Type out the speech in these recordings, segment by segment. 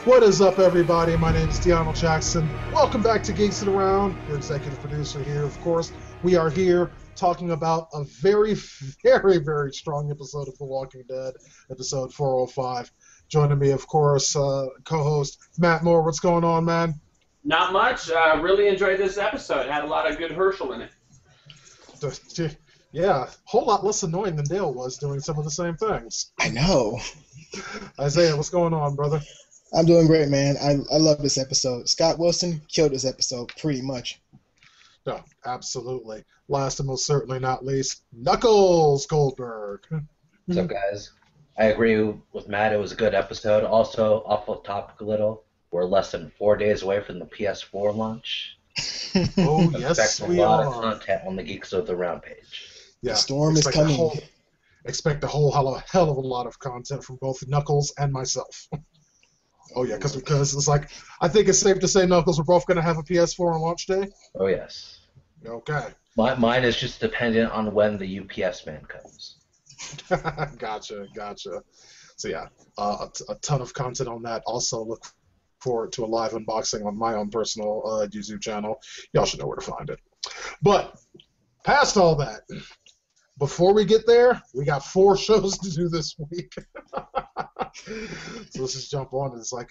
What is up, everybody? My name is Deanna Jackson. Welcome back to Geeks and Around. Your executive producer here, of course. We are here talking about a very, very, very strong episode of The Walking Dead, episode 405. Joining me, of course, co-host Matt Moore. What's going on, man? Not much. Really enjoyed this episode. Had a lot of good Herschel in it. Yeah, a whole lot less annoying than Dale was doing some of the same things. I know. Isaiah, what's going on, brother? I'm doing great, man. I love this episode. Scott Wilson killed this episode pretty much. No, absolutely. Last and most certainly not least, Knuckles Goldberg. What's up, guys? I agree with Matt. It was a good episode. Also, off the topic a little, we're less than 4 days away from the PS4 launch. Oh, yes, we are. Expect a lot of content on the Geeks of the Round page. Yeah, the storm is coming. Expect a hell of a lot of content from both Knuckles and myself. Oh, yeah, because it's like, I think it's safe to say, Knuckles, we're both going to have a PS4 on launch day? Oh, yes. Okay. Mine is just dependent on when the UPS man comes. Gotcha. So, yeah, a ton of content on that. Also, look forward to a live unboxing on my own personal YouTube channel. Y'all should know where to find it. But, past all that, before we get there, we got 4 shows to do this week. So let's just jump on. It's like,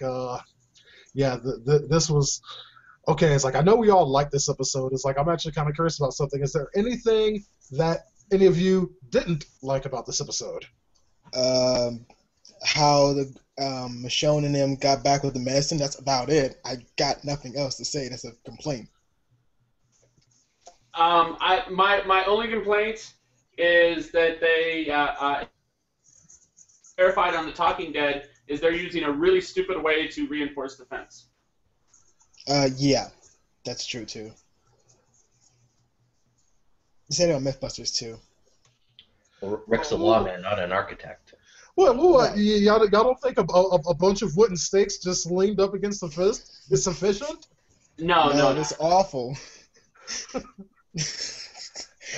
this was, okay, it's like, I know we all like this episode. It's like, I'm actually kind of curious about something. Is there anything that any of you didn't like about this episode? How the Michonne and them got back with the medicine, that's about it. I got nothing else to say. That's a complaint. My only complaint is that they verified on the Talking Dead is they're using a really stupid way to reinforce the fence. Yeah, that's true too. You said it on MythBusters too. Well, Rick's a lawman, not an architect. What? Y'all don't think a bunch of wooden stakes just leaned up against the fist is sufficient? No, it's awful.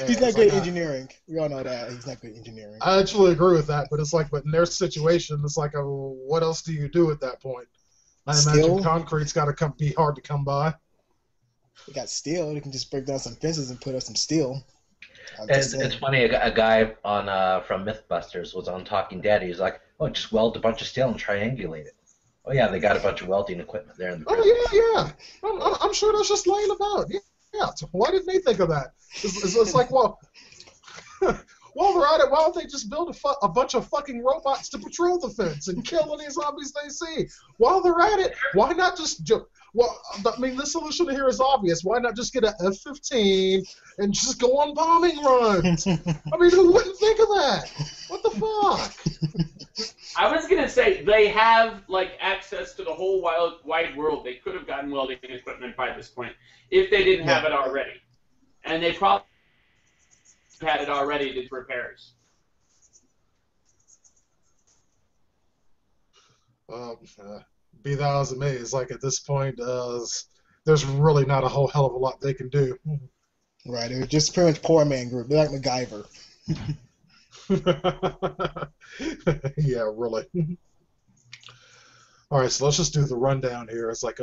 He's not good at engineering. We all know that. He's not good at engineering. I actually agree with that, but it's like, but in their situation, it's like, what else do you do at that point? I imagine concrete's got to be hard to come by. They got steel. They can just break down some fences and put up some steel. It's funny, a guy on from MythBusters was on Talking Dead. He's like, oh, just weld a bunch of steel and triangulate it. Oh, yeah, they got a bunch of welding equipment there in the prison. Oh, yeah. I'm sure that's just laying about. Yeah, why didn't they think of that? It's like, well, while they're at it, why don't they just build a bunch of fucking robots to patrol the fence and kill any zombies they see? While they're at it, why not just... Well, I mean, the solution here is obvious. Why not just get an F-15 and just go on bombing runs? I mean, who wouldn't think of that? What the fuck? I was going to say, they have, like, access to the whole wide world. They could have gotten welding equipment by this point if they didn't have it already. And they probably had it already to repairs. Be that as it may, it's like at this point, there's really not a whole hell of a lot they can do. Right, they're just pretty much poor man group. They're like MacGyver. Yeah, really. All right, so let's just do the rundown here. It's like,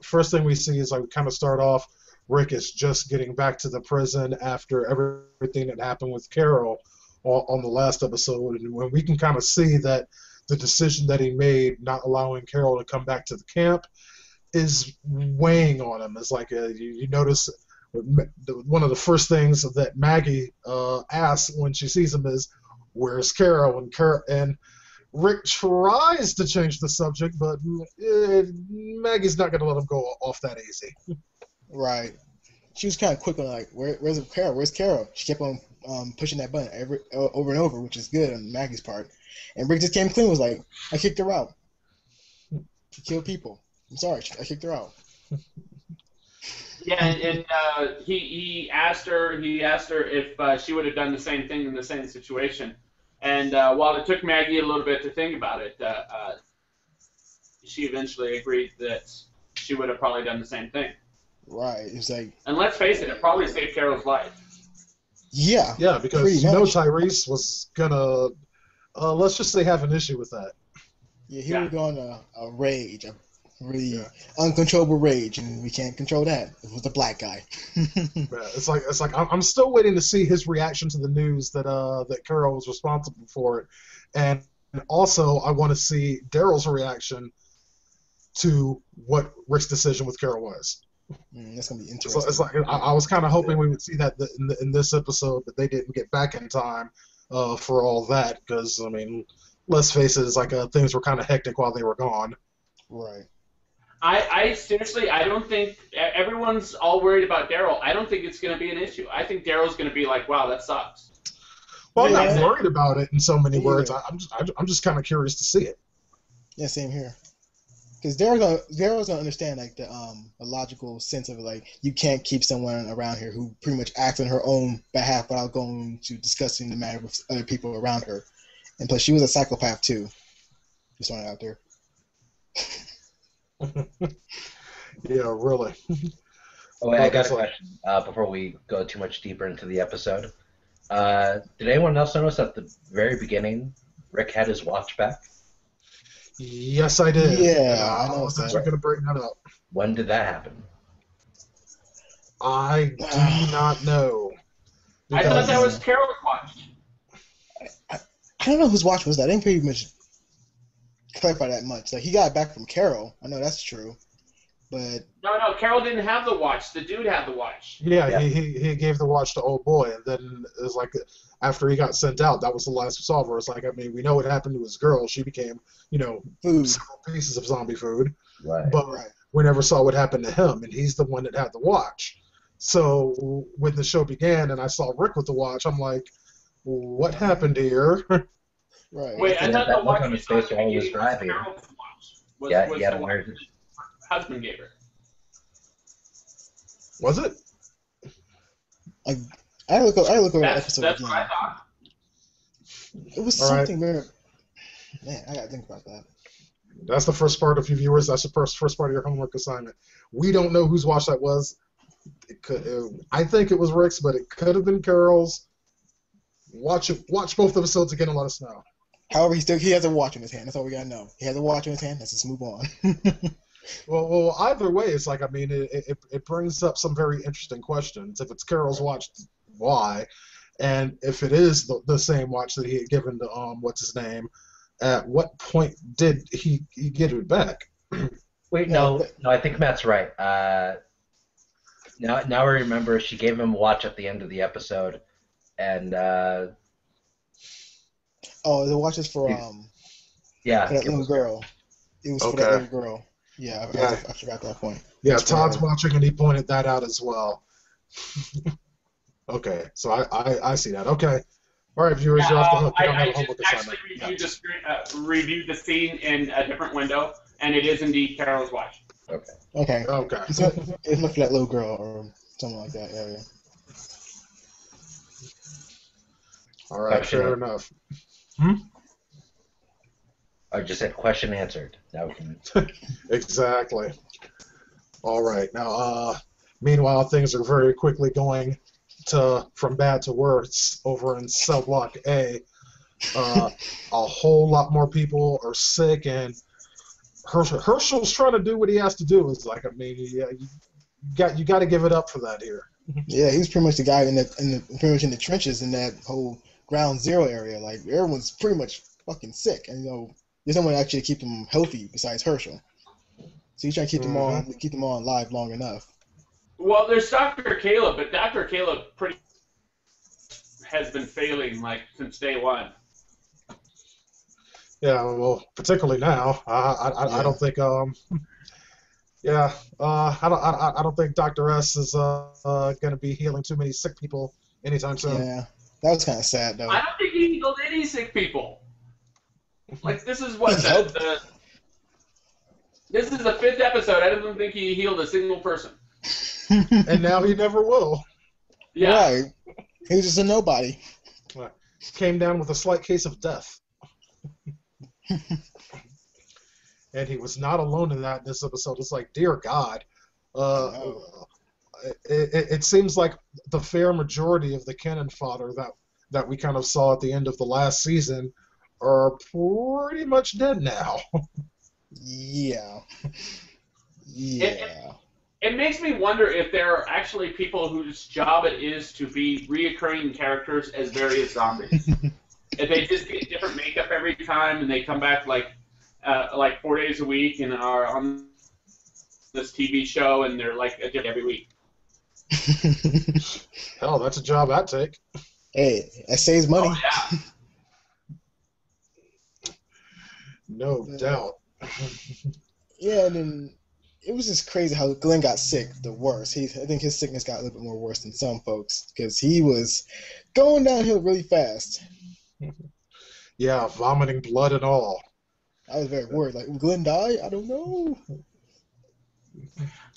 first thing we see is like we kind of start off, Rick is just getting back to the prison after everything that happened with Carol on the last episode, and when we can kind of see that the decision that he made, not allowing Carol to come back to the camp, is weighing on him. It's like you notice one of the first things that Maggie asks when she sees him is, "Where's Carol?" And Rick tries to change the subject, but Maggie's not going to let him go off that easy. Right. She was kind of quick on like, "Where's Carol? Where's Carol?" She kept on pushing that button over and over, which is good on Maggie's part. And Rick just came clean. Was like, "I kicked her out. She killed people. I'm sorry. I kicked her out." Yeah, and he asked her if she would have done the same thing in the same situation. And while it took Maggie a little bit to think about it, she eventually agreed that she would have probably done the same thing. Right. It's like. And let's face it probably saved Carol's life. Yeah. Yeah, because Tyrese was gonna, let's just say, have an issue with that. Yeah, he was going to rage, a really uncontrollable rage, and we can't control that. It was the black guy. Yeah, it's like I'm still waiting to see his reaction to the news that Carol was responsible for it, and also I want to see Daryl's reaction to what Rick's decision with Carol was. That's gonna be So interesting. it's like I was kind of hoping we would see that in this episode, but they didn't get back in time for all that because I mean, let's face it, it's like things were kind of hectic while they were gone. Right. I seriously, I don't think everyone's all worried about Daryl. I don't think it's going to be an issue. I think Daryl's going to be like, "Wow, that sucks." Well, I'm Yeah. not worried about it in so many Yeah. words. I'm just kind of curious to see it. Yeah, same here. Because Daryl's gonna understand like the logical sense of like you can't keep someone around here who pretty much acts on her own behalf without going to discussing the matter with other people around her. And plus, she was a psychopath too. Just throwing it out there. Yeah, really. Oh, wait, I got a question before we go too much deeper into the episode. Did anyone else notice at the very beginning Rick had his watch back? Yes, I did. Yeah, I I know was that. actually going to bring that up. When did that happen? I do not know. I thought that Because- was Carol's watch. I don't know whose watch was that. I didn't pretty much clarify that much. Like he got it back from Carol. I know that's true, but No, Carol didn't have the watch. The dude had the watch. Yeah, Yeah. He gave the watch to old boy, and then it was like after he got sent out, that was the last we saw of her. It's like I mean, we know what happened to his girl. She became, food. several pieces of zombie food, Right. but Right. we never saw what happened to him, and he's the one that had the watch. So when the show began, and I saw Rick with the watch, I'm like, what happened here? Right. Wait, I Yeah, thought that the watch look on we his saw at face the while he was beginning was driving. Carol's watch. Was Yeah, the he had watch wear her husband gave her. Was it? I look over the That's episode what again. I thought. It was All right. something weird. Man, I gotta think about that. That's the first part of you viewers. That's the first part of your homework assignment. We don't know whose watch that was. I think it was Rick's, but it could have been Carol's. Watch both episodes again and let us know. However, he has a watch in his hand. That's all we gotta know. He has a watch in his hand. Let's just move on. Well, either way, it's like I mean, it brings up some very interesting questions. If it's Carol's watch, why? And if it is the same watch that he had given to what's his name, at what point did he get it back? Wait, Yeah, no, but- no, I think Matt's right. Now I remember she gave him a watch at the end of the episode, and Oh, the watch is for yeah, that it little was- girl. It was for Okay. that little girl. Yeah, Yeah. I forgot that point. Yeah, That's Todd's right. watching, and he pointed that out as well. Okay, so I see that. Okay, all right, viewers, you're off the hook. You don't have I a homework just assignment. actually reviewed the scene in a different window, and it is indeed Carol's watch. Okay. Okay. It's not for that little girl or something like that. Yeah. All right, Question. fair enough. I just said question answered. Now we can. Exactly. All right. Now, meanwhile, things are very quickly going from bad to worse over in cell block A. A whole lot more people are sick, and Herschel's trying to do what he has to do. It's like, I mean, you got to give it up for that here. Yeah, he was pretty much the guy pretty much in the trenches in that whole ground zero area. Like everyone's pretty much fucking sick, and there's no one actually to keep them healthy besides Herschel. So he's trying to keep them all alive long enough. Well, there's Dr. Caleb, but Dr. Caleb has been failing like since day one. Yeah, well, particularly now, I don't think I don't think Dr. S is going to be healing too many sick people anytime soon. Yeah, that was kind of sad though. I don't think he healed any sick people. Like this is what He helped. this is the 5th episode. I don't think he healed a single person. And now he never will. Yeah. Right. He was just a nobody. Came down with a slight case of death. And he was not alone in that in this episode. It's like, dear God. It seems like the fair majority of the cannon fodder that we kind of saw at the end of the last season are pretty much dead now. Yeah. Yeah. It makes me wonder if there are actually people whose job it is to be reoccurring characters as various zombies. If they just get different makeup every time and they come back like 4 days a week and are on this TV show and they're like a different every week. Hell, that's a job I'd take. Hey, that saves money. Oh, yeah. No doubt. Yeah, and then it was just crazy how Glenn got sick the worst. I think his sickness got a little bit more worse than some folks because he was going downhill really fast. Yeah, vomiting blood and all. I was very worried. Like, will Glenn die? I don't know.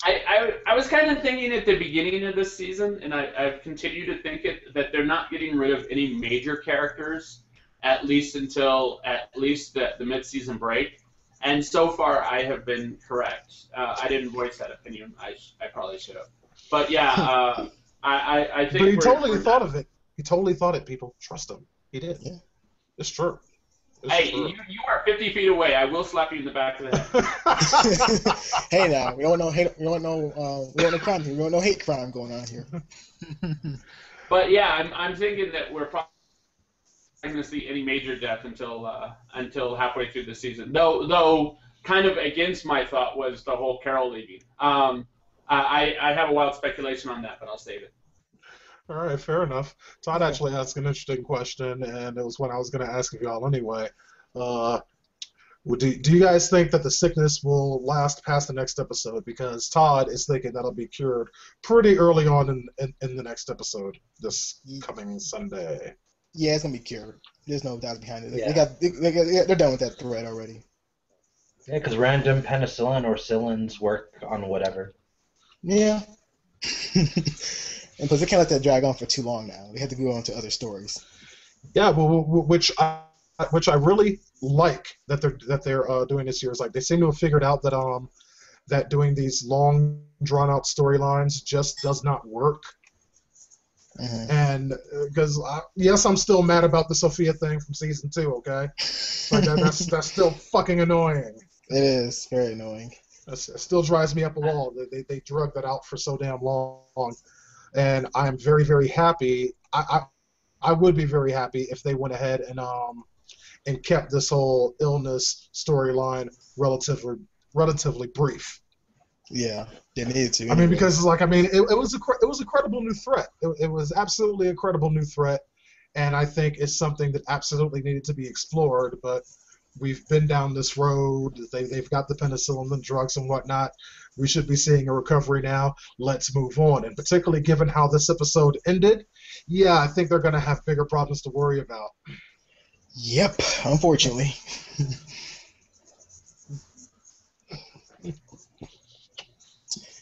I was kind of thinking at the beginning of this season, and I've continued to think that they're not getting rid of any major characters, at least until the mid-season break. And so far, I have been correct. I didn't voice that opinion. I probably should have. But yeah, I think. But he totally thought of it. He totally thought it. People trust him. He did. Yeah. It's true. Hey, you are 50 feet away. I will slap you in the back of the head. Hey, now we don't know crime here. We don't know hate crime going on here. But yeah, I'm thinking that we're probably not going to see any major death until halfway through the season. Though, kind of against my thought was the whole Carol leaving. I have a wild speculation on that, but I'll save it. All right, fair enough. Todd actually asked an interesting question, and it was one I was going to ask of y'all anyway. Do you guys think that the sickness will last past the next episode? Because Todd is thinking that'll be cured pretty early on in the next episode, this coming Sunday. Yeah, it's going to be cured. There's no doubt behind it. Yeah. They're done with that thread already. Yeah, because random penicillin or cillins work on whatever. Yeah. And plus, they can't let that drag on for too long now. They have to go on to other stories. Yeah, well, which I really like that they're doing this year. Is like they seem to have figured out that doing these long, drawn out storylines just does not work. Mm-hmm. And because yes, I'm still mad about the Sophia thing from season 2. Okay, like that's still fucking annoying. It is very annoying. It still drives me up a wall. They drug that out for so damn long. And I'm very, very happy. I would be very happy if they went ahead and kept this whole illness storyline relatively brief. Yeah, they needed to. Anyway. I mean, because it was a credible new threat. It was absolutely a credible new threat, and I think it's something that absolutely needed to be explored. But we've been down this road. They've got the penicillin, the drugs, and whatnot. We should be seeing a recovery now. Let's move on. And particularly given how this episode ended, yeah, I think they're going to have bigger problems to worry about. Yep, unfortunately.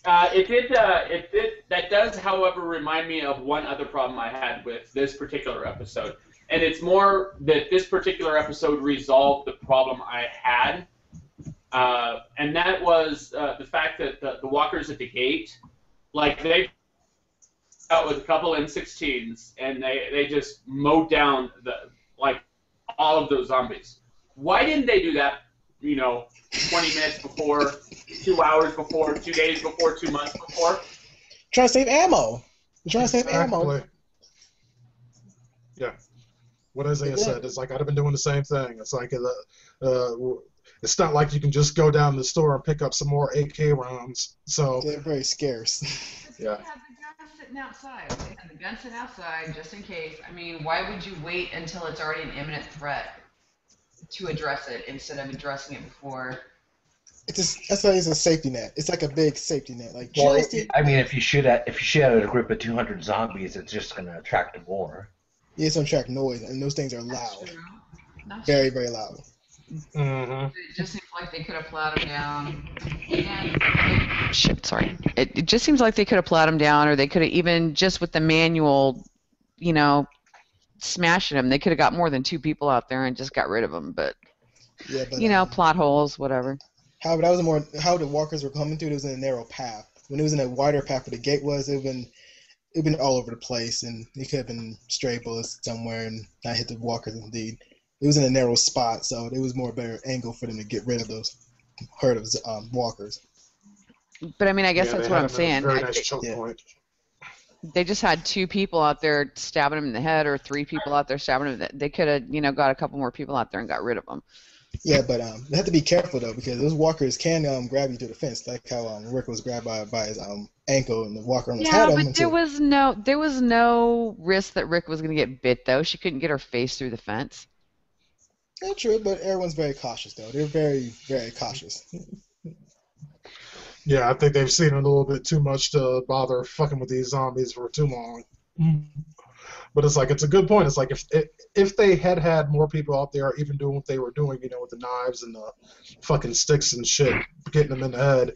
That does, however, remind me of one other problem I had with this particular episode. And it's more that this particular episode resolved the problem I had. And that was the fact that the walkers at the gate, like they out with a couple M16s and they just mowed down all of those zombies. Why didn't they do that? 20 minutes before, 2 hours before, 2 days before, 2 months before. Trying to save ammo. You're trying to save ammo. Yeah. What Isaiah said, it's like I'd have been doing the same thing. It's like it's not like you can just go down to the store and pick up some more AK rounds. So they're very scarce. Yeah. They have the guns sitting outside. They have the guns sitting outside just in case. I mean, why would you wait until it's already an imminent threat to address it instead of addressing it before? That's why it's a safety net. It's like a big safety net. Like, well, if you shoot at a group of 200 zombies, it's just going to attract more. Yeah, it's going to attract noise, and those things are loud. Very, very loud. Mm-hmm. It just seems like they could have plowed them down. It just seems like they could have plowed them down, or they could have even just with the manual, smashing them. They could have got more than 2 people out there and just got rid of them. But, plot holes, whatever. However, that was more how the walkers were coming through. It was in a narrow path. When it was in a wider path where the gate was, it would have been all over the place, and it could have been stray bullets somewhere and not hit the walkers. Indeed, it was in a narrow spot, so it was more better angle for them to get rid of those herd of walkers. But I mean, I guess Yeah, that's they what had I'm him at a saying. very nice choke Yeah. point. They just had 2 people out there stabbing him in the head, or 3 people out there stabbing him. They could have, got a couple more people out there and got rid of them. Yeah, but they have to be careful though, because those walkers can grab you through the fence, like how Rick was grabbed by his ankle, and the walker almost Yeah, had him but there was no risk that Rick was going to get bit, though. She couldn't get her face through the fence. Yeah, true, but everyone's very cautious though. They're very, very cautious. Yeah, I think they've seen a little bit too much to bother fucking with these zombies for too long. But it's like, it's a good point. It's like, if they had more people out there even doing what they were doing, with the knives and the fucking sticks and shit, getting them in the head,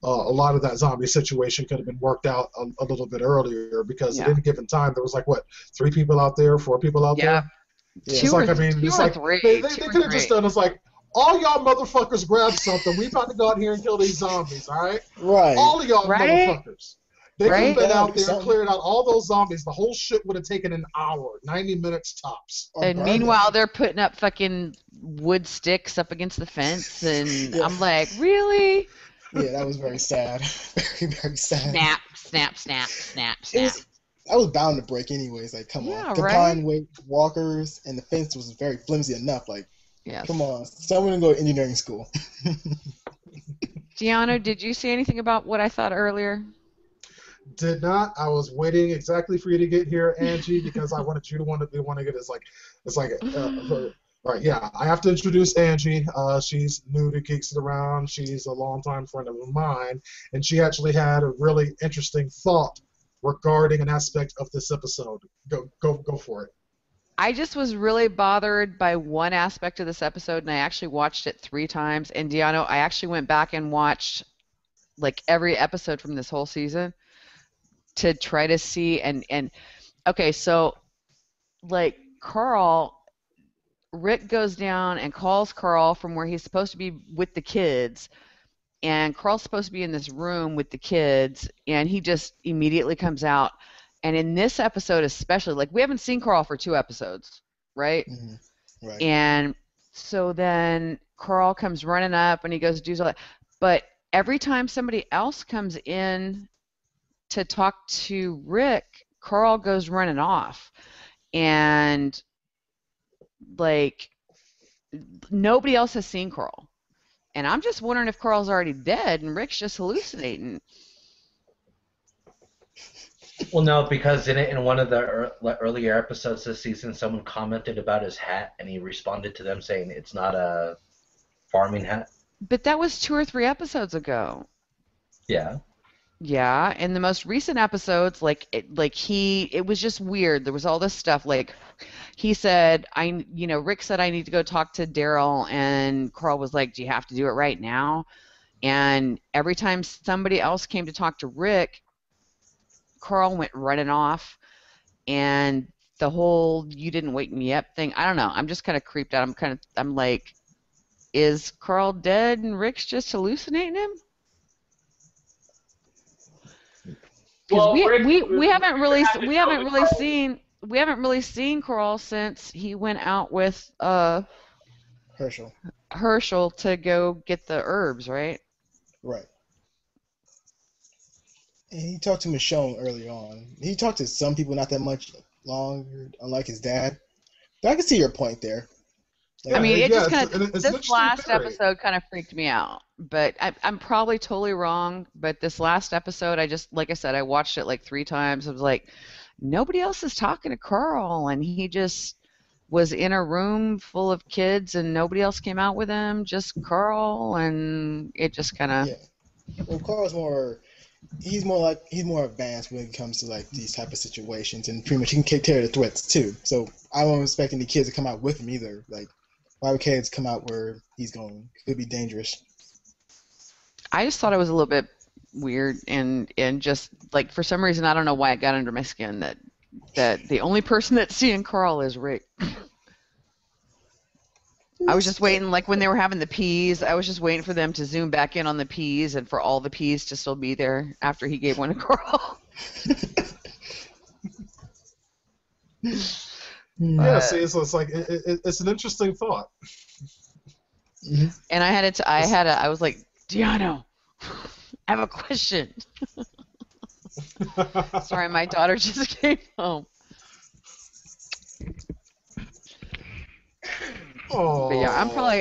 a lot of that zombie situation could have been worked out a little bit earlier, because at any given time there was like, what, 3 people out there, 4 people out there? Yeah. Two It's like, or, I mean, two it's or like three. they two or could have just three. done. It's like, all y'all motherfuckers grab something. We about to go out here and kill these zombies, all right? Right. All of y'all Right? motherfuckers. They could have been Yeah, out there, something. cleared out all those zombies. The whole shit would have taken an hour, 90 minutes tops. Or And burn meanwhile, them. they're putting up fucking wood sticks up against the fence, and Yeah. I'm like, really? Yeah, that was very sad. Very, very sad. Snap, snap, snap, snap, It snap. was, I was bound to break anyways. Like, come Yeah, on. right? Confined weight walkers, and the fence was very flimsy enough. Like, Yes. come on. Someone go to engineering school. Gianno, did you see anything about what I thought earlier? Did not. I was waiting exactly for you to get here, Angie, because I wanted you to want to get. It's like right. Yeah, I have to introduce Angie. She's new to Geeks Around. She's a longtime friend of mine, and she actually had a really interesting thought regarding an aspect of this episode. Go for it. I just was really bothered by one aspect of this episode, and I actually watched it 3 times. And Diano, I actually went back and watched like every episode from this whole season to try to see and okay, so like Rick goes down and calls Carl from where he's supposed to be with the kids, and Carl's supposed to be in this room with the kids, and he just immediately comes out. And in this episode especially, like, we haven't seen Carl for 2 episodes, right? Mm-hmm. Right. And so then Carl comes running up and he goes, do all that. But every time somebody else comes in to talk to Rick, Carl goes running off. And, like, nobody else has seen Carl. And I'm just wondering if Carl's already dead and Rick's just hallucinating. Well, no, because in one of the earlier episodes this season, someone commented about his hat, and he responded to them saying it's not a farming hat. But that was 2 or 3 episodes ago. Yeah. Yeah, in the most recent episodes, it was just weird. There was all this stuff, like he said, Rick said, I need to go talk to Daryl, and Carl was like, do you have to do it right now? And every time somebody else came to talk to Rick, Carl went running off, and the whole "you didn't wake me up" thing, I don't know. I'm just kind of creeped out. I'm like, is Carl dead and Rick's just hallucinating him? Well, we haven't really seen Carl since he went out with Herschel to go get the herbs, right? Right. And he talked to Michonne earlier on. He talked to some people not that much longer, unlike his dad. But I can see your point there. I mean, it just kind it's of, this last episode kind of freaked me out. But I'm probably totally wrong. But this last episode, like I said, I watched it like 3 times. I was like, nobody else is talking to Carl, and he just was in a room full of kids, and nobody else came out with him, just Carl, and it just kind of. Yeah. Well, Carl's more. He's more advanced when it comes to like these type of situations, and pretty much he can take care of the threats too. So I wasn't expecting the kids to come out with him either. Like, why would kids come out where he's going? Could be dangerous. I just thought it was a little bit weird, and just like for some reason I don't know why it got under my skin that the only person that's seeing Carl is Rick. I was just waiting, like when they were having the peas, I was just waiting for them to zoom back in on the peas and for all the peas to still be there after he gave one to Carl. Yeah, see, so it's like it's an interesting thought. And I was like, Diano, I have a question. Sorry, my daughter just came home. Oh. But yeah, I'm probably,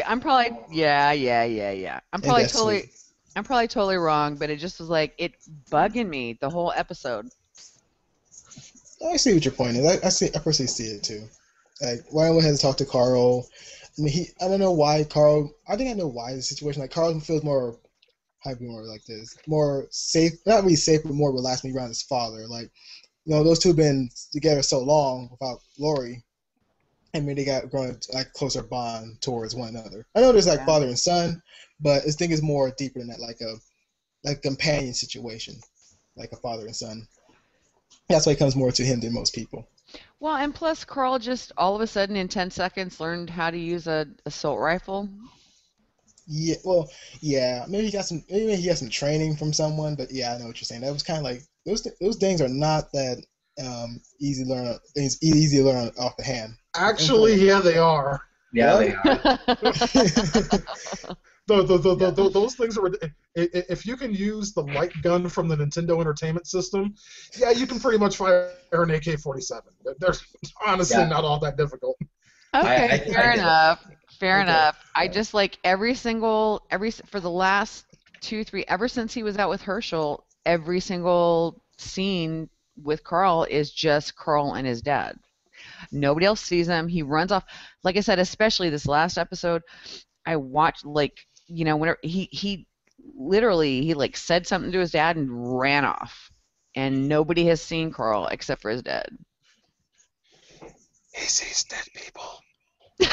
yeah. I'm probably totally wrong, but it just was like, it bugging me the whole episode. I see what your point is. I personally see it too. Like, why I went ahead and talk to Carl. I mean, I don't know why Carl. I think I know why the situation. Like, Carl feels more, how do you more like this, more safe. Not really safe, but more relaxed when around his father. Like, those two have been together so long without Lori. I mean, they got grown like closer bond towards one another. I know there's like father and son, but this thing is more deeper than that, like a companion situation, like a father and son. That's why it comes more to him than most people. Well, and plus Carl just all of a sudden in 10 seconds learned how to use a assault rifle. Yeah, well, yeah, maybe he got some training from someone, but yeah, I know what you're saying. That was kind of like those things are not that easy to learn. It's easy to learn off the hand. Actually, yeah, they are. Yeah, they are. Those things are. If you can use the light gun from the Nintendo Entertainment System, yeah, you can pretty much fire an AK-47. They're honestly not all that difficult. Okay, fair enough. Fair enough. I just like for the last 2-3, ever since he was out with Herschel, every single scene with Carl is just Carl and his dad. Nobody else sees him. He runs off. Like I said, especially this last episode, I watched whenever he literally like said something to his dad and ran off, and nobody has seen Carl except for his dad. He sees dead people. And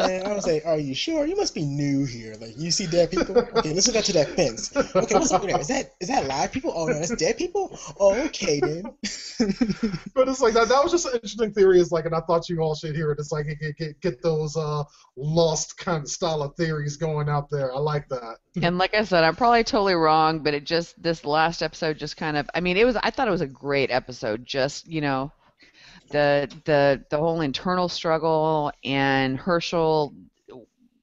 I was like, "Are you sure? You must be new here. Like, you see dead people? Okay, let's go to that fence. Okay, what's over there? Is that live people? Oh no, that's dead people. Oh, okay then." But it's like that was just an interesting theory. It's like, and I thought you all should hear it. It's like get those lost kind of style of theories going out there. I like that. And like I said, I'm probably totally wrong, but it just this last episode just kind of. I mean, I thought it was a great episode. Just the whole internal struggle, and Herschel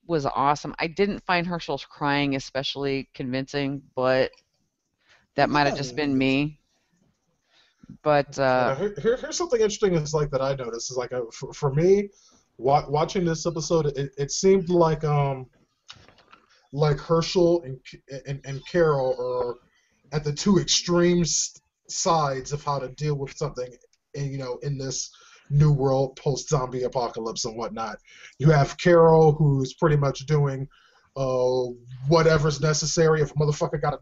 was awesome. I didn't find Herschel's crying especially convincing, but that might have just been me. But here's something interesting is like that I noticed is like for me, watching this episode, it seemed like Herschel and Carol are at the two extreme sides of how to deal with something. In this new world, post-zombie apocalypse and whatnot. You have Carol, who's pretty much doing whatever's necessary. If a motherfucker gotta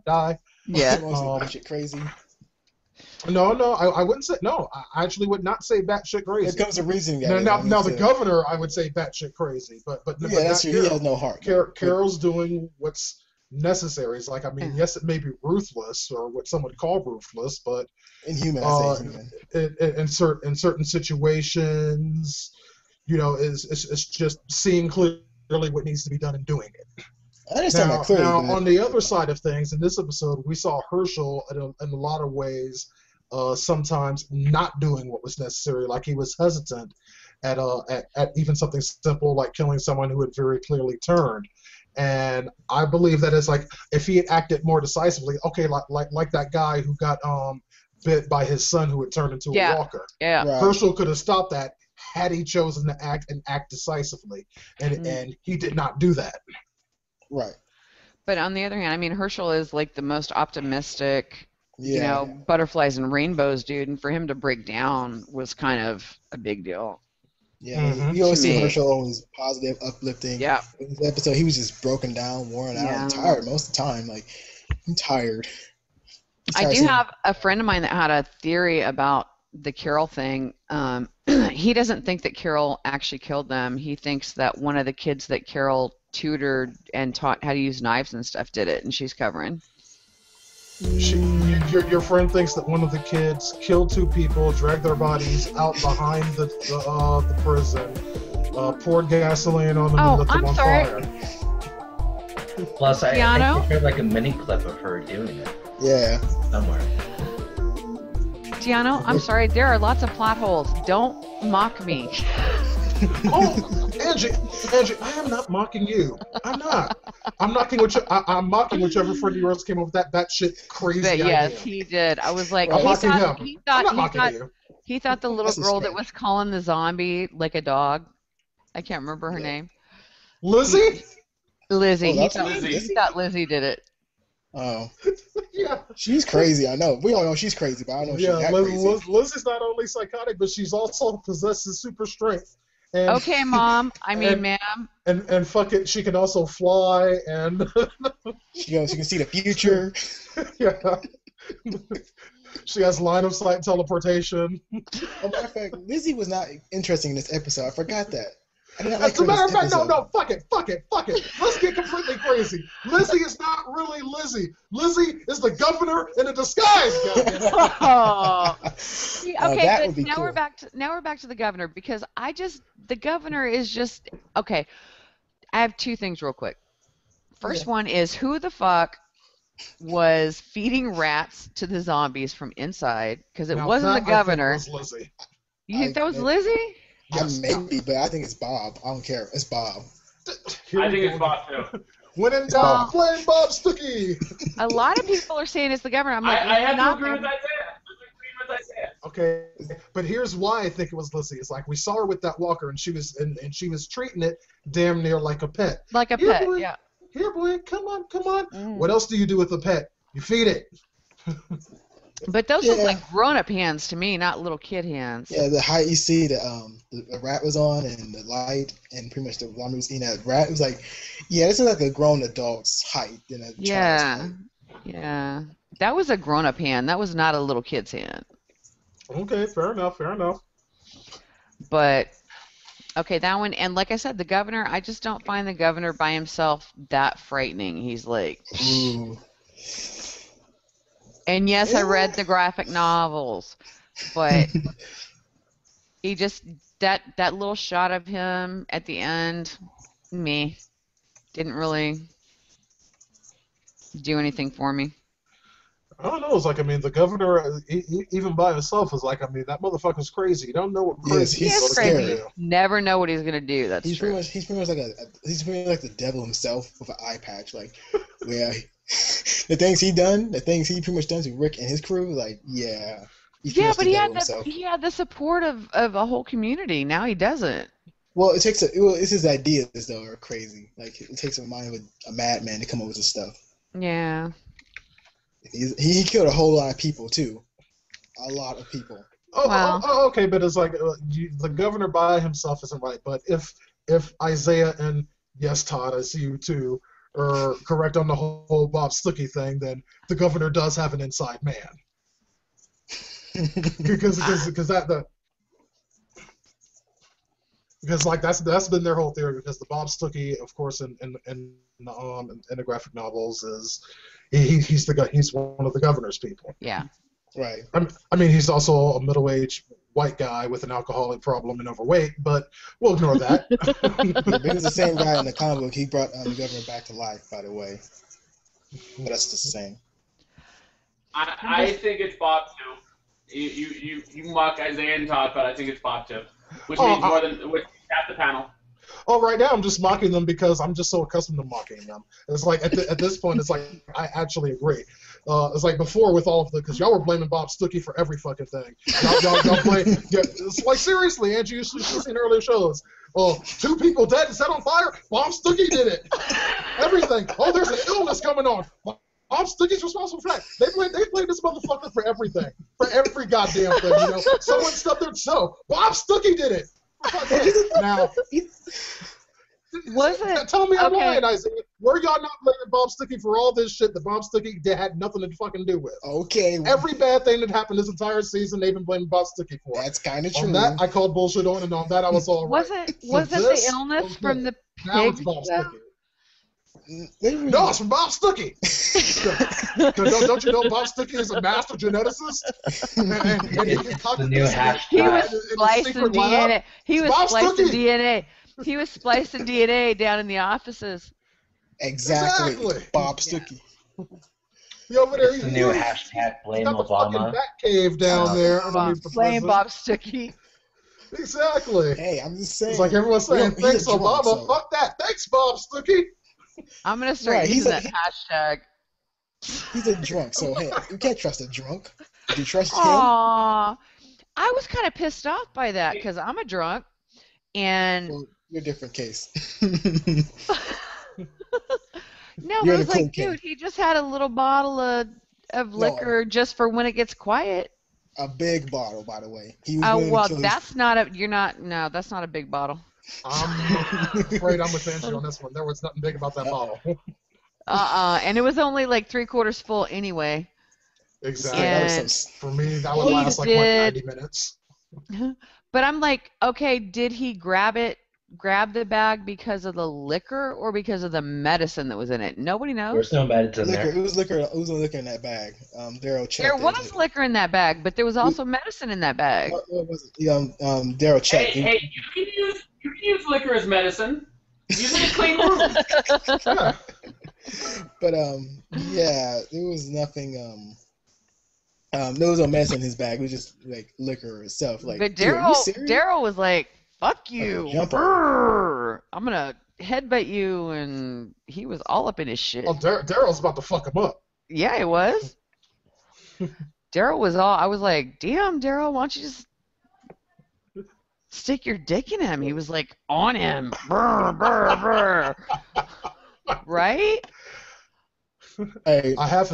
die. Yeah. Shit crazy. No, I wouldn't say, no, I actually would not say batshit crazy. There comes a reason. Now the governor, I would say batshit crazy, but yeah, that's true. He has no heart. Carol's doing what's necessary. It's like, I mean, yes, it may be ruthless, or what some would call ruthless, but inhuman. In certain situations, it's just seeing clearly what needs to be done and doing it. I understand that clearly. Now, on the other side of things, in this episode, we saw Herschel in a lot of ways, sometimes not doing what was necessary. Like, he was hesitant at even something simple like killing someone who had very clearly turned. And I believe that it's like, if he had acted more decisively, okay, like that guy who got bit by his son who had turned into a walker. Yeah. Right. Herschel could have stopped that had he chosen to act decisively, and he did not do that. Right. But on the other hand, I mean, Herschel is like the most optimistic, butterflies and rainbows dude, and for him to break down was kind of a big deal. Yeah, you always see Herschel always positive, uplifting. Yeah. In this episode, he was just broken down, worn out, and tired most of the time. Like, I'm tired. I do have a friend of mine that had a theory about the Carol thing. He doesn't think that Carol actually killed them. He thinks that one of the kids that Carol tutored and taught how to use knives and stuff did it, and she's covering. Your friend thinks that one of the kids killed two people, dragged their bodies out behind the prison, poured gasoline on them, and lit them on fire. Plus, I heard like a mini clip of her doing it. Yeah. Somewhere. Tiano, I'm sorry, there are lots of plot holes. Don't mock me. Oh, Angie, I am not mocking you. I'm not. I'm mocking I'm mocking whichever friend of yours came up with that shit crazy But idea. yes, he did. I was like, I'm he mocking thought, him. he I'm thought, not he mocking thought, you. he thought the little That's a girl that stretch. was calling the zombie like a dog. I can't remember her Yeah. name. Lizzie? Lizzie. Oh, that's Lizzie. He thought Lizzie did it. Oh, Yeah. she's crazy. I know. We all know she's crazy, but I don't know if Yeah, she's that crazy. Lizzie's not only psychotic, but she's also possesses super strength. And, Okay, Mom. I mean, and- ma'am. and fuck it, she can also fly and She can see the future. yeah. She has line of sight teleportation. Oh, matter of fact, Lizzie was not interesting in this episode. I forgot that. I did not As like a her in matter of this fact, no, episode. fuck it. Let's get completely crazy. Lizzie is not really Lizzie. Lizzie is the governor in a disguise, goddamn. Oh. See, Oh, okay, that but would be now cool. we're back to the governor because the governor is just okay. I have two things real quick. First one is who the fuck was feeding rats to the zombies from inside? Because it Now wasn't the that, I think, governor. was Lizzie. You think that was Lizzie? Yes. Maybe, but I think it's Bob. I don't care. It's Bob. Here I we think go it's Bob too. When in doubt, blame Bob Stuckey. A lot of people are saying it's the governor. I'm like, I have to not agree with them. Isaiah. I'm agreeing with Isaiah. Okay, but here's why I think it was Lizzie. It's like we saw her with that walker, and she was treating it damn near like a pet. Like a Here, pet, boy. yeah. Here, boy, come on. Mm. What else do you do with a pet? You feed it. But those look Yeah. like grown-up hands to me, not little kid hands. Yeah, the height you see the rat was on and the light and pretty much the woman was eating that rat. It was like, yeah, this is like a grown adult's height than a child's Yeah. height. Yeah. That was a grown-up hand. That was not a little kid's hand. Okay, fair enough. But okay, that one, and like I said, the governor, I just don't find the governor by himself that frightening. He's like, Ooh. and yes, I read the graphic novels, but he just that little shot of him at the end, didn't really do anything for me. I don't know. It's like, I mean, the governor, even by himself, is like, I mean, that motherfucker's crazy. You don't know what Yes, crazy he's He is gonna crazy. do. Never know what he's gonna do. That's He's true. pretty much like the devil himself with an eye patch. Like, yeah, the things he pretty much done to Rick and his crew. Like, yeah, he's pretty Yeah, much but the devil himself. he had the support of a whole community. Now he doesn't. Well, it's his ideas though are crazy. Like, it takes a mind of a madman to come up with this stuff. Yeah. He killed a whole lot of people too, a lot of people. Okay, but it's like the governor by himself isn't right. But if Isaiah and yes, Todd, I see you too, are correct on the whole Bob Stuckey thing, then the governor does have an inside man. Because like that's been their whole theory. Because the Bob Stuckey, of course, in the graphic novels is he's one of the governor's people. Yeah. Right. I mean, he's also a middle-aged white guy with an alcoholic problem and overweight, but we'll ignore that. Yeah, he was the same guy in the comic book. He brought the governor back to life, by the way. But that's just the same. I think it's Bob too. You mock Isaiah and Todd, but I think it's Bob too, which means more than half the panel. Oh, right now I'm just mocking them because I'm just so accustomed to mocking them. It's like at this point, it's like I actually agree. It's like before with all of the, because y'all were blaming Bob Stuckey for every fucking thing. Y'all blame. Yeah, it's like seriously, Angie, you've seen earlier shows. Oh, 2 people dead and set on fire. Bob Stuckey did it. Everything. Oh, there's an illness coming on. Bob Stuckey's responsible for that. They blame this motherfucker for everything, for every goddamn thing. You know, someone stubbed their toe. Bob Stuckey did it. Now, Was it? tell me I'm Okay. lying, Isaiah. Were y'all not blaming Bob Stuckey for all this shit that Bob Stuckey had nothing to fucking do with? Okay, Every bad thing that happened this entire season, they've been blaming Bob Stuckey for. that's kind of true. On that, I called bullshit on, and on that, I was all right. Was it this, the illness okay. from the Now it's pig? Bob Stuckey. They really- No, it's from Bob Stuckey. don't you know Bob Stuckey is a master geneticist? And he It's concocted the new this hashtag. He in was a splicing secret lab. DNA. He was Bob splicing Stuckey. DNA. He was splicing DNA down in the offices. Exactly. Bob Stuckey. He over there, It's the new hashtag he's blame got the fucking Obama. bat cave down there underneath the Blame prison. Bob Stuckey. Exactly. Hey, I'm just saying. It's like everyone's saying, He's a thanks, drunk, Obama. so- Fuck that. Thanks, Bob Stuckey. I'm gonna start Right, using that hashtag. he's a drunk, so hey, you can't trust a drunk. Do you trust him? Aww, I was kind of pissed off by that because I'm a drunk, and Well, you're a different case. no, but You're it in was the like, cocaine. dude, he just had a little bottle of No, liquor just for when it gets quiet. a big bottle, by the way. He was Oh willing well, to kill that's not a. You're not. No, that's not a big bottle. I'm afraid I'm with Angie on this one. There was nothing big about that bottle. And it was only like 3/4 full anyway. Exactly. Yeah, that And was For me, that would he last like did. 90 minutes. But I'm like, okay, did he grab the bag because of the liquor or because of the medicine that was in it? Nobody knows. There's no medicine liquor. there. It was liquor. It was liquor in that bag. Daryl checked There it. was liquor in that bag, but there was also medicine in that bag. What was it? Daryl checked. Hey, you can use liquor as medicine. Use it to clean rooms. Yeah. But yeah, there was nothing. There was no medicine in his bag. It was just like liquor itself. Like, But dude, are you serious? Daryl was like, "Fuck you! jump on. Brrr. I'm gonna headbutt you," and he was all up in his shit. Oh, Daryl's about to fuck him up. Yeah, it was. Daryl was all. I was like, "Damn, Daryl, why don't you just stick your dick in him?" He was like on him, brr, brr, brr. Right? Hey, I half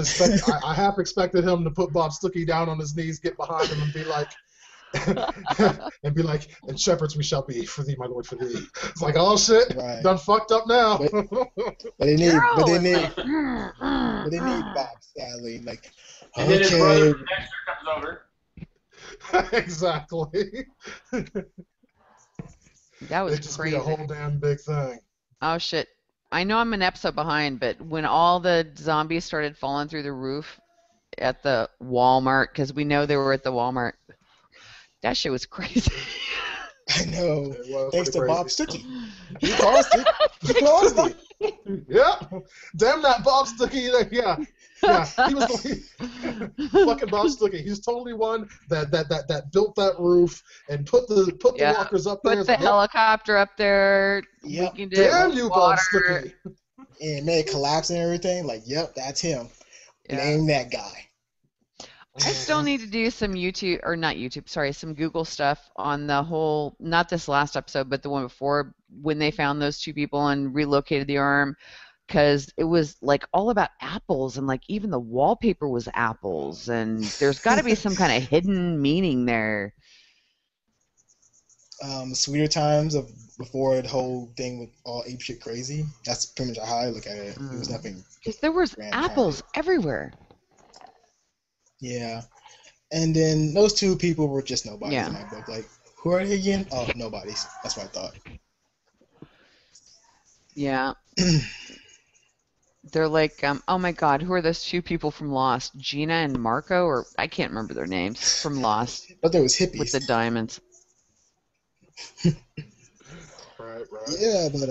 expected him to put Bob Stuckey down on his knees, get behind him, and be like, and shepherds we shall be for thee, my lord, for thee. It's like, oh shit, Right. done fucked up now. but they need, Daryl but they was need, like, but they need Bob. Sadly, like, And then his brother okay, from Dexter comes over. Exactly. that was It'd just crazy. be a whole damn big thing. Oh shit. I know I'm an episode behind, but when all the zombies started falling through the roof at the Walmart, because we know they were at the Walmart, that shit was crazy. I know. It was Thanks to pretty Bob crazy. Stuckey. He caused it. He caused it. Yep. Damn that Bob Stuckey. Yeah. Yeah. He was fucking Bob Stuckey. He's totally one that built that roof and put the Yeah. walkers up there. Put It's the like, yep, helicopter up there, Yep. weakened it damn with you, Bob water. Stuckey. And made it collapse and everything. Like, yep, that's him. Yeah. Name that guy. I still need to do some YouTube, or not YouTube, sorry, some Google stuff on the whole, not this last episode, but the one before, when they found those two people and relocated the arm, because it was like all about apples, and like even the wallpaper was apples, and there's got to be some kind of hidden meaning there. Sweeter times of before the whole thing with all ape shit crazy. That's pretty much how I look at it. It was nothing. Because there was Grand apples everywhere. Yeah. And then those two people were just nobodies Yeah. in my book. Like, who are they again? Oh, nobodies. That's what I thought. Yeah. They're like, oh my God, who are those two people from Lost? Gina and Marco, or I can't remember their names, from Lost But there was hippies. with the diamonds. Right. Yeah, but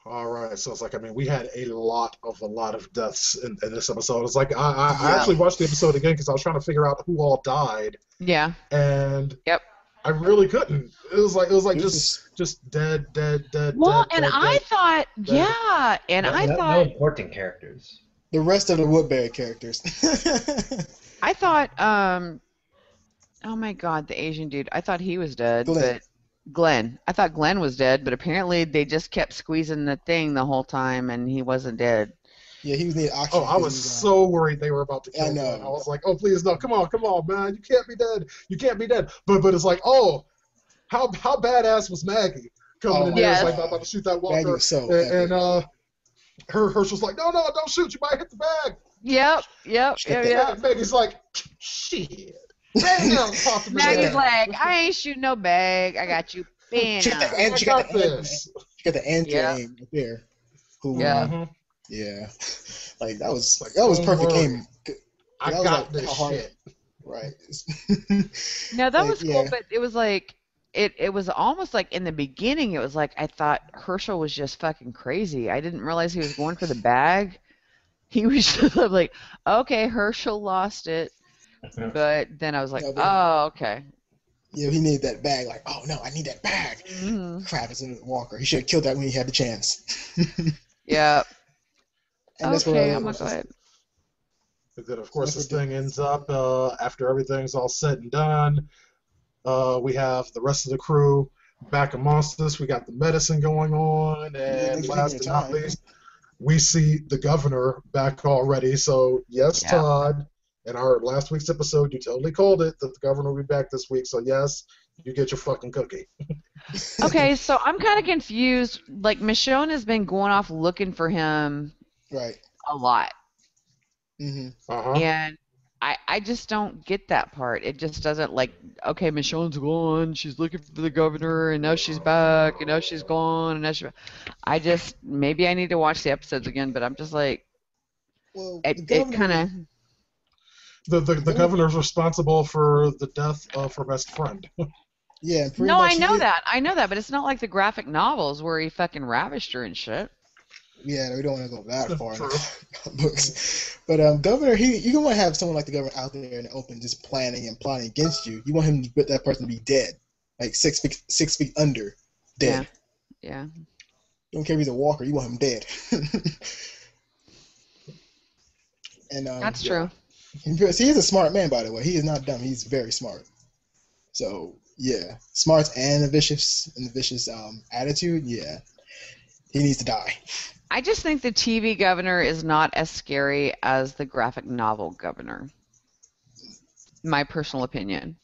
All right, so it's like, I mean, we had a lot of deaths in this episode. It's like I Yeah. actually watched the episode again because I was trying to figure out who all died, Yeah. and Yep. I really couldn't. It was like it was just dead. Well, dead, and dead, I dead. thought, dead. yeah, and I No thought, important characters. the rest of the Woodbury characters. oh my God, the Asian dude. I thought he was dead, Glenn. but Glenn. I thought Glenn was dead, but apparently they just kept squeezing the thing the whole time, and he wasn't dead. Yeah, he was needing oxygen. Oh, I was so worried they were about to kill I him. know. I was like, oh, please, no, come on, man, you can't be dead. You can't be dead. But it's like, oh, how badass was Maggie coming in there? Yes. It's like, about to shoot that Maggie walker. was so And Hirsch was like, no, don't shoot, you might hit the bag. Yep. And Maggie's like, shit. Damn, talk to me. Maggie's like, I ain't shooting no bag. I got you. Bam. She got the end. I She got got the end. this. She got the end Yeah. aim right there. Who, Yeah. Mhm. yeah. Like that was Like, perfect don't worry. aim. I That was got like this how hard- shit. Right. No, that Like, was cool, yeah. but it was like it was almost like in the beginning it was like I thought Herschel was just fucking crazy. I didn't realize he was going for the bag. He was just like, okay, Herschel lost it. But then I was like, No, but- oh, okay. You know, he needed that bag. Like, oh no, I need that bag. Mhm. Crap, it's in Walker. He should have killed that when he had the chance. Yeah. And that's Okay, where I'm gonna go ahead. And then, of course, this That's what thing ends up after everything's all said and done. We have the rest of the crew back amongst us. We got the medicine going on, and thanks for taking last your but not time. least, we see the governor back already. So yes, Yeah. Todd, in our last week's episode, you totally called it that the governor will be back this week. So yes, you get your fucking cookie. Okay, so I'm kind of confused. Like Michonne has been going off looking for him Right. a lot, Hmm. Uh-huh. and I just don't get that part. It just doesn't like. Okay, Michonne's gone. She's looking for the governor, and now she's back, and now she's gone, and now she. I just maybe I need to watch the episodes again, but I'm just like Well, the it governor. kind of. The governor's responsible for the death of her best friend. Yeah, pretty No, much. I know that, but it's not like the graphic novels where he fucking ravished her and shit. Yeah, we don't want to go that far in True. the books. But governor, you don't want to have someone like the governor out there in the open just planning and plotting against you. You want him to put that person to be dead, like 6 feet under, dead. Yeah. You don't care if he's a walker. You want him dead. And That's true. because he is a smart man, by the way. He is not dumb. He's very smart. So yeah, smart and a vicious attitude. Yeah, he needs to die. I just think the TV governor is not as scary as the graphic novel governor. My personal opinion.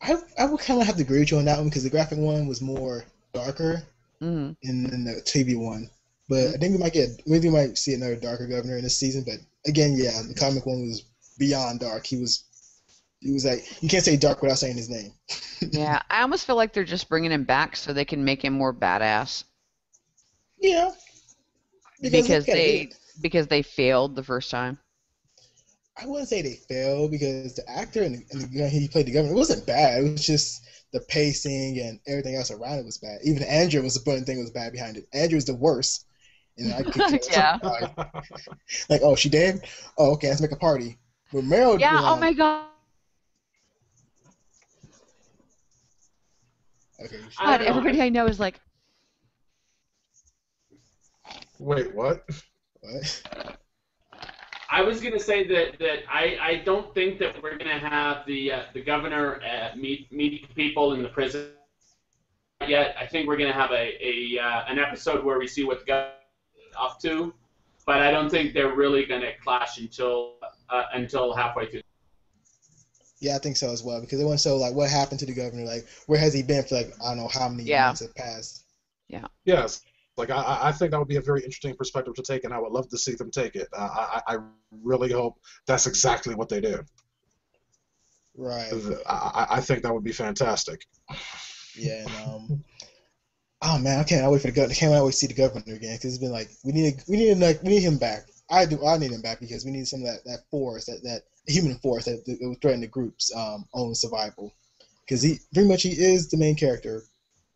I would kind of have to agree with you on that one because the graphic one was more darker Mm. in the TV one. But I think we might see another darker governor in this season. But again, yeah, the comic one was beyond dark. He was like, you can't say dark without saying his name. Yeah, I almost feel like they're just bringing him back so they can make him more badass Yeah, because look at it. they failed the first time. I wouldn't say they failed because the actor and he played the governor, it wasn't bad. It was just the pacing and everything else around it was bad. Even Andrew was the one thing was bad behind it. Andrew was the worst. And I could Yeah. like, oh, she dead? Oh, okay, let's make a party. But Meryl, Yeah. Oh my god. Okay, I don't know. Everybody I know is like, Wait, what? what? I was gonna say that I don't think that we're gonna have the governor meet people in the prison yet. I think we're gonna have an episode where we see what the governor is up to, but I don't think they're really gonna clash until halfway through. Yeah, I think so as well because it went so like, what happened to the governor? Like, where has he been for like I don't know how many months have passed? Yes. Like I think that would be a very interesting perspective to take, and I would love to see them take it. I really hope that's exactly what they do. Right. I think that would be fantastic. Yeah, and oh man, I can't wait for the governor. I can't wait to see the governor again because it's been like we need him back. I need him back because we need some of that force, that human force that would threaten the group's own survival. Because he is the main character.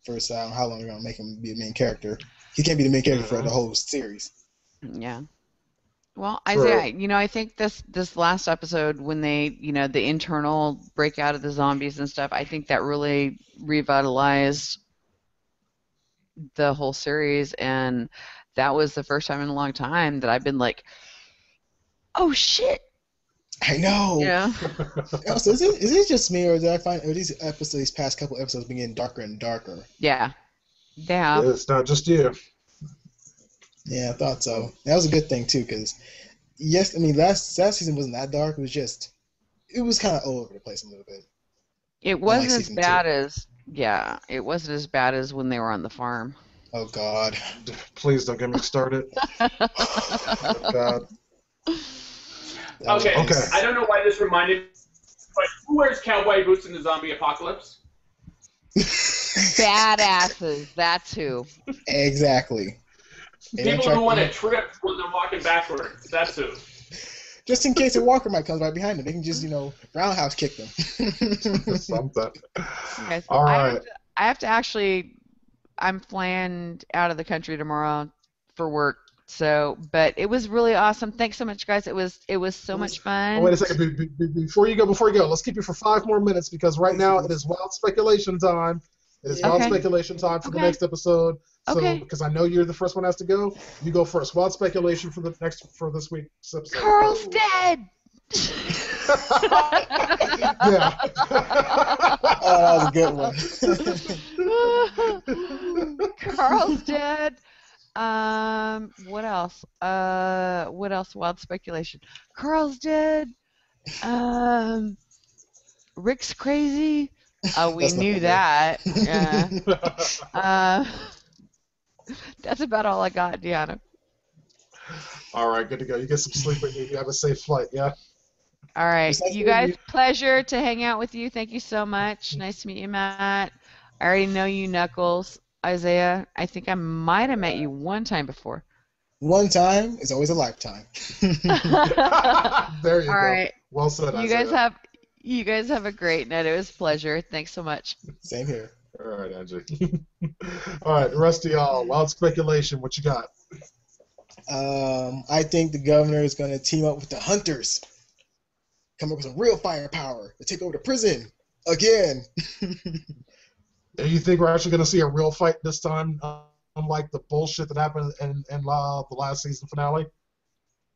First, I don't know how long they're gonna make him be the main character. He can't be the main character for the whole series. yeah. Well, True. Isaiah, I think this last episode when they, the internal breakout of the zombies and stuff, I think that really revitalized the whole series, and that was the first time in a long time that I've been like, oh shit. I know. Yeah. Also, is it just me, or did I find these past couple episodes been getting darker and darker? Yeah. Yeah. It's not just you. Yeah, I thought so. That was a good thing too, because yes, I mean last season wasn't that dark. It was kind of all over the place a little bit. It wasn't as season bad 2. as it wasn't as bad as when they were on the farm. Oh God. Please don't get me started. Oh, God. Okay. Okay. I don't know why this reminded me, but who wears cowboy boots in the zombie apocalypse? Badasses. That's who. Exactly. People who want to trip when they're walking backwards. That's who. Just in case a walker might come right behind them, they can just roundhouse kick them. Something. Okay, so All right. I have to actually. I'm flying out of the country tomorrow for work, So, but it was really awesome. Thanks so much, guys. It was so much fun. Oh, wait a second. Before you go, let's keep you for 5 more minutes because right now it is wild speculation time. It is wild speculation time for the next episode. So, because I know you're the first one has to go, you go first. Wild speculation for this week's episode. Carl's dead. Yeah. Oh, that was a good one. Carl's dead. What else? What else? Wild speculation. Carl's dead. Rick's crazy. We knew that. Yeah. That's about all I got, Deanna. All right, good to go. You get some sleep and you have a safe flight, yeah? All right. You guys, pleasure to hang out with you. Thank you so much. Nice to meet you, Matt. I already know you, Knuckles. Isaiah, I think I might have met you one time before. One time is always a lifetime. There you go. All right. Well said, Isaiah. You guys have a great night. It was a pleasure. Thanks so much. Same here. All right, Angie. All right, the rest of y'all, wild speculation. What you got? I think the governor is going to team up with the hunters. Come up with some real firepower to take over the prison again. Do you think we're actually going to see a real fight this time, unlike the bullshit that happened in the last season finale?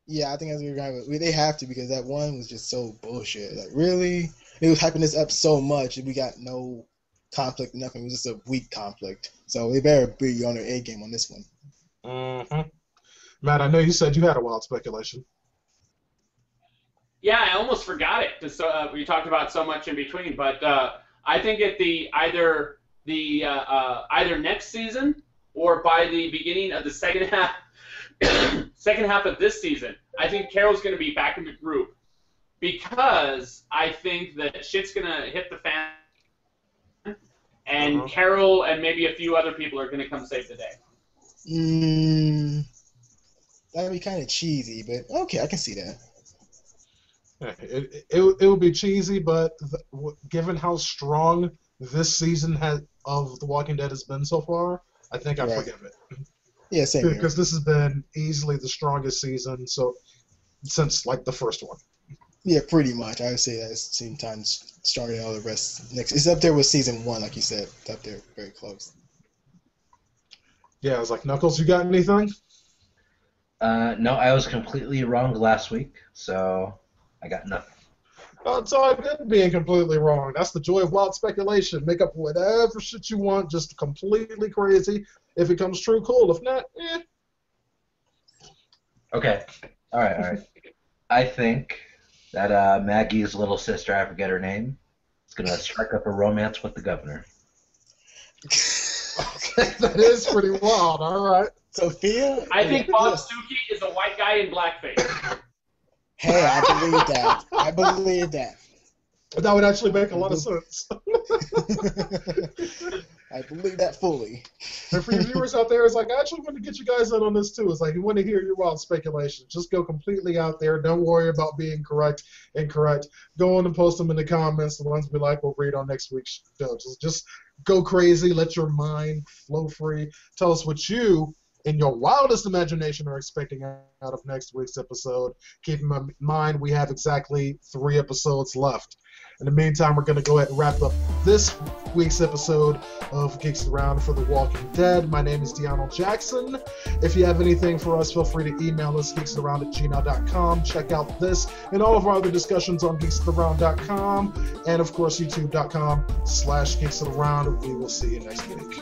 Yeah, I think that's what we're going to. They have to because that one was just so bullshit. Like, really? They was hyping this up so much and we got no conflict, nothing. It was just a weak conflict. So they better be on their A game on this one. Mm-hmm. Matt, I know you said you had a wild speculation. Yeah, I almost forgot it because we talked about so much in between. But I think at either next season or by the beginning of the second half of this season, I think Carol's going to be back in the group because I think that shit's going to hit the fan, and Carol and maybe a few other people are going to come save the day. That would be kind of cheesy, but okay, I can see that. It would be cheesy, but given how strong this season of The Walking Dead has been so far, I think I forgive it. Yeah, same here. Because this has been easily the strongest season since like the first one. Yeah, pretty much. I would say that it's same time starting all the rest next. It's up there with season 1, like you said. It's up there, very close. Yeah, I was like, Knuckles, you got anything? No, I was completely wrong last week, so I got nothing. It's all good being completely wrong. That's the joy of wild speculation. Make up whatever shit you want, just completely crazy. If it comes true, cool. If not, eh. Okay. All right. I think that Maggie's little sister, I forget her name, is going to strike up a romance with the governor. Okay, that is pretty wild. All right. Sophia? I think Bob Stuckey is a white guy in blackface. Hey, I believe that. That would actually make a lot of sense. I believe that fully. And for you viewers out there, it's like, I actually want to get you guys in on this too. It's like, you want to hear your wild speculation. Just go completely out there. Don't worry about being incorrect. Go on and post them in the comments. The ones we like, we'll read on next week's show. Just go crazy. Let your mind flow free. Tell us what you, in your wildest imagination, are expecting out of next week's episode. Keep in mind, we have exactly 3 episodes left. In the meantime, we're going to go ahead and wrap up this week's episode of Geeks Around for The Walking Dead. My name is Deanna Jackson. If you have anything for us, feel free to email us, geeksaround@gmail.com. Check out this and all of our other discussions on geeksaround.com and, of course, youtube.com/geeksaround. We will see you next week.